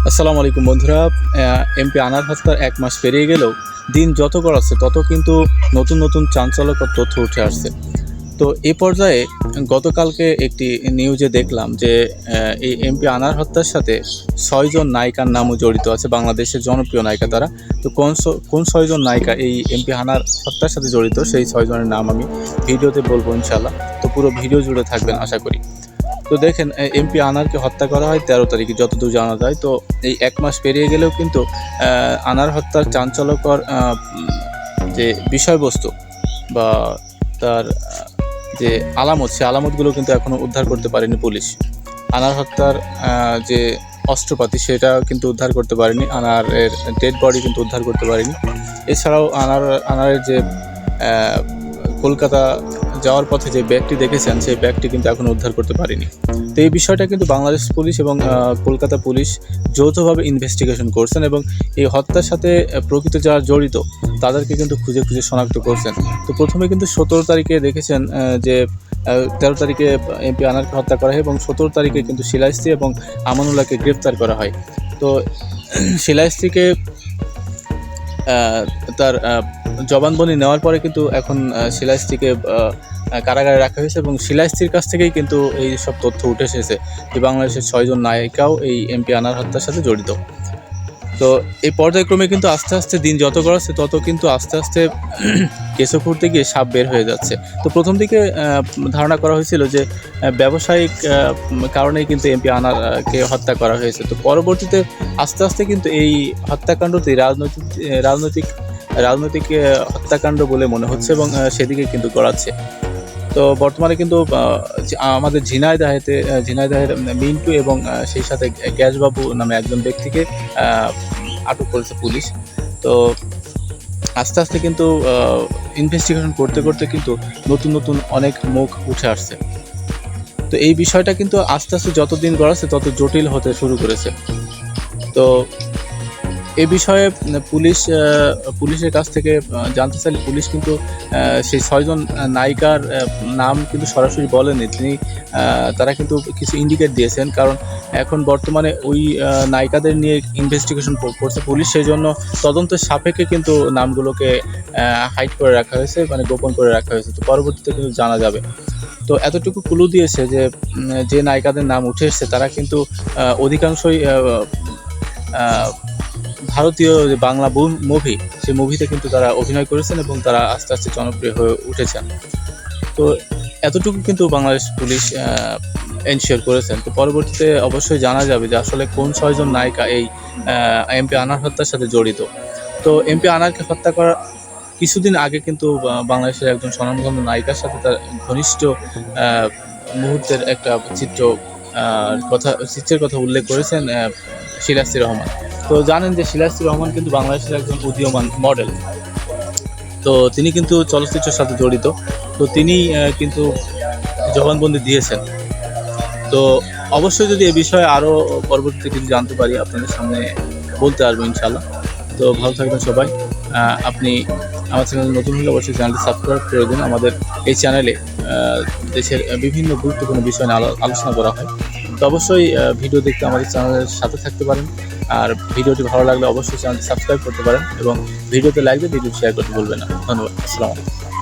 আসসালামু আলাইকুম বন্ধুরা। এমপি আনার হত্যার 1 মাস পেরিয়ে গেলেও দিন যত গড়াচ্ছে তত কিন্তু নতুন নতুন চাঞ্চল্যকর তথ্য উঠে আসছে। তো এই পর্যায়ে গতকালকে একটি নিউজে দেখলাম যে এই এমপি আনার হত্যার সাথে 6 জন নায়িকার নামও জড়িত আছে। বাংলাদেশের জনপ্রিয় নায়িকা তারা। তো কোন 6 জন নায়িকা এই এমপি আনার হত্যার সাথে জড়িত, সেই 6 জনের নাম আমি ভিডিওতে বলবো ইনশাআল্লাহ। তো পুরো ভিডিও জুড়ে থাকবেন আশা করি। তো দেখেন, এমপি আনারকে হত্যা করা হয় 13 তারিখে যতদূর জানা যায়। তো এই 1 মাস পেরিয়ে গেলেও কিন্তু আনার হত্যার চাঞ্চল্যকর যে বিষয়বস্তু বা তার যে আলামত, সে আলামতগুলো কিন্তু এখনও উদ্ধার করতে পারেনি পুলিশ। আনার হত্যার যে অস্ত্রপাতি সেটা কিন্তু উদ্ধার করতে পারেনি, আনারের ডেড বডি কিন্তু উদ্ধার করতে পারেনি। এছাড়াও আনারের যে কলকাতা যাওয়ার পথে যে ব্যাগটি দেখেছেন, সেই ব্যাগটি কিন্তু এখনও উদ্ধার করতে পারেনি। তো এই বিষয়টা কিন্তু বাংলাদেশ পুলিশ এবং কলকাতা পুলিশ যৌথভাবে ইনভেস্টিগেশন করছেন এবং এই হত্যার সাথে প্রকৃত যারা জড়িত তাদেরকে কিন্তু খুঁজে খুঁজে শনাক্ত করছেন। তো প্রথমে কিন্তু 17 তারিখে দেখেছেন যে 13 তারিখে এমপি আনারকে হত্যা করা হয় এবং 17 তারিখে কিন্তু শিলাইস্ত্রী এবং আমানুল্লাহকে গ্রেফতার করা হয়। তো শিলাইস্ত্রীকে তার জবানবন্দি নেওয়ার পরে কিন্তু এখন শিলাইস্ত্রীকে কারাগারে রাখা হয়েছে এবং শিলাইস্ত্রীর কাছ থেকেই কিন্তু এই সব তথ্য উঠে এসেছে যে বাংলাদেশের 6 জন নায়িকাও এই এমপি আনার হত্যার সাথে জড়িত। তো এই পর্যায়ক্রমে কিন্তু আস্তে আস্তে দিন যত গড়াচ্ছে তত কিন্তু আস্তে আস্তে কেঁচো খুঁড়তে গিয়ে সাপ বের হয়ে যাচ্ছে। তো প্রথম দিকে ধারণা করা হয়েছিল যে ব্যবসায়িক কারণেই কিন্তু এমপি আনারকে হত্যা করা হয়েছে। তো পরবর্তীতে আস্তে আস্তে কিন্তু এই হত্যাকাণ্ডটি রাজনৈতিক হত্যাকাণ্ড বলে মনে হচ্ছে এবং সেদিকে কিন্তু গড়াচ্ছে। তো বর্তমানে কিন্তু আমাদের ঝিনাইদহের মিন্টু এবং সেই সাথে গ্যাসবাবু নামে একজন ব্যক্তিকে আটক করেছে পুলিশ। তো আস্তে আস্তে কিন্তু ইনভেস্টিগেশন করতে করতে কিন্তু নতুন নতুন অনেক মুখ উঠে আসছে। তো এই বিষয়টা কিন্তু আস্তে আস্তে যত দিন গড়াচ্ছে তত জটিল হতে শুরু করেছে। তো এ বিষয়ে পুলিশের কাছ থেকে জানতে চাইলে পুলিশ কিন্তু সেই 6 জন নায়িকার নাম কিন্তু সরাসরি বলেনি। তারা কিন্তু কিছু ইন্ডিকেট দিয়েছেন, কারণ এখন বর্তমানে ওই নায়িকাদের নিয়ে ইনভেস্টিগেশন করছে পুলিশ, সেই জন্য তদন্তের সাপেক্ষে কিন্তু নামগুলোকে হাইড করে রাখা হয়েছে, মানে গোপন করে রাখা হয়েছে। তো পরবর্তীতে কিন্তু জানা যাবে। তো এতটুকু ক্লু দিয়েছে যে নায়িকাদের নাম উঠে এসছে তারা কিন্তু অধিকাংশই ভারতীয় যে বাংলা মুভি, সেই মুভিতে কিন্তু তারা অভিনয় করেছেন এবং তারা আস্তে আস্তে জনপ্রিয় হয়ে উঠেছেন। তো এতটুকু কিন্তু বাংলাদেশ পুলিশ এনশিওর করেছেন। তো পরবর্তীতে অবশ্যই জানা যাবে যে আসলে কোন 6 জন নায়িকা এই এমপি আনার হত্যার সাথে জড়িত। তো এমপি আনারকে হত্যা করার কিছুদিন আগে কিন্তু বাংলাদেশের একজন স্বনামধন্য নায়িকার সাথে তার ঘনিষ্ঠ মুহূর্তের একটা চিত্রের কথা উল্লেখ করেছেন শিলাস্তি রহমান। তো জানেন যে শিলাস্তি রহমান কিন্তু বাংলাদেশের একজন উদীয়মান মডেল। তো তিনি কিন্তু চলচ্চিত্রের সাথে জড়িত। তো তিনি কিন্তু জবানবন্দি দিয়েছেন। তো অবশ্যই যদি এ বিষয়ে আরও পরবর্তীতে কিছু জানতে পারি আপনাদের সামনে বলতে আসবো ইনশাআল্লাহ। তো ভালো থাকবেন সবাই। আপনি আমার চ্যানেলে নতুন হলে অবশ্যই চ্যানেলটি সাবস্ক্রাইব করে দিন। আমাদের এই চ্যানেলে দেশের বিভিন্ন গুরুত্বপূর্ণ বিষয় নিয়ে আলোচনা করা হয়। তো অবশ্যই ভিডিও দেখতে আমাদের চ্যানেলের সাথে থাকতে পারেন। আর ভিডিওটি ভালো লাগলে অবশ্যই চ্যানেলটি সাবস্ক্রাইব করতে পারেন এবং ভিডিওতে লাইক দিয়ে ভিডিও শেয়ার করতে ভুলবেন না। ধন্যবাদ। আসসালামু আলাইকুম।